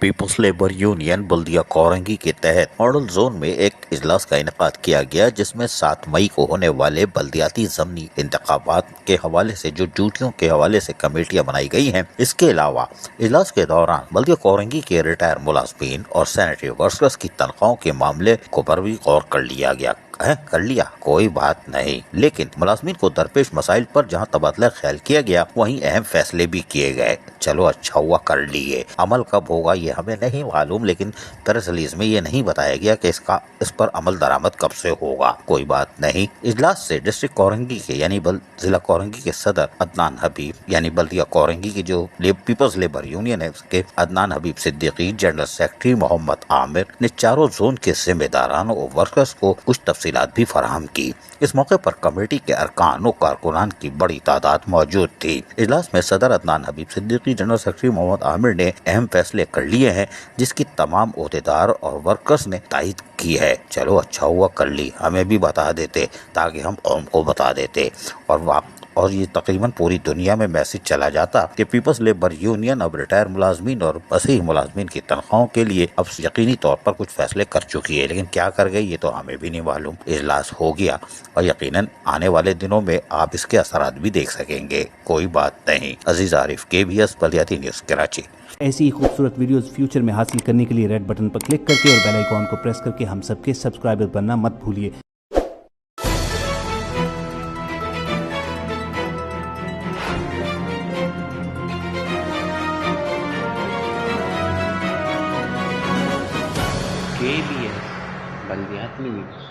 Peoples labour union بلدیہ کورنگی کے تحت ماڈل زون میں ایک اجلاس کا انعقاد کیا گیا، جس میں 7 مئی کو ہونے والے بلدیاتی ضمنی انتخابات کے حوالے سے جو ڈیوٹیوں کے حوالے سے کمیٹیاں بنائی گئی ہیں، اس کے علاوہ اجلاس کے دوران بلدیہ کورنگی کے ریٹائر ملازمین اور سینیٹری ورکرز کی تنخواہوں کے معاملے کو پر بھی غور کر لیا کوئی بات نہیں، لیکن ملازمین کو درپیش مسائل پر جہاں تبادلہ خیال کیا گیا وہیں اہم فیصلے بھی کیے گئے۔ چلو اچھا ہوا کر لیے۔ عمل کب ہوگا یہ ہمیں نہیں معلوم، لیکن دراصل اس میں یہ نہیں بتایا گیا کہ اس پر عمل درآمد کب سے ہوگا، کوئی بات نہیں۔ اجلاس سے ڈسٹرکٹ کورنگی کے یعنی ضلع کورنگی کے صدر عدنان حبیب، یعنی بلدیہ کورنگی کی جو پیپلز لیبر یونین ہے کے عدنان حبیب صدیقی، جنرل سیکرٹری محمد عامر نے چاروں زون کے ذمہ داران اور ورکرز کو کچھ تفصیلات بھی فراہم کی۔ اس موقع پر کمیٹی کے ارکان و کارکنان کی بڑی تعداد موجود تھی۔ اجلاس میں صدر عدنان حبیب صدیقی، جنرل سیکرٹری محمد عامر نے اہم فیصلے کر لیے ہیں، جس کی تمام عہدیدار اور ورکرز نے تائید کی ہے۔ چلو اچھا ہوا کر لی، ہمیں بھی بتا دیتے تاکہ ہم قوم کو بتا دیتے، اور یہ تقریباً پوری دنیا میں میسج چلا جاتا کہ پیپلز لیبر یونین اب ریٹائر ملازمین اور مسیح ملازمین کی تنخواہوں کے لیے اب یقینی طور پر کچھ فیصلے کر چکی ہے، لیکن کیا کر گئی یہ تو ہمیں بھی نہیں معلوم۔ اجلاس ہو گیا اور یقیناً آنے والے دنوں میں آپ اس کے اثرات بھی دیکھ سکیں گے، کوئی بات نہیں۔ عزیز عارف، KBS بلدیاتی نیوز کراچی۔ ایسی خوبصورت ویڈیوز فیوچر میں حاصل کرنے کے لیے ریڈ بٹن پر کلک کر کے اور بیل آئیکن کو پریس کر کے ہم سب کے سبسکرائبر بننا مت بھولیے۔ KBS بلدیاتی نیوز۔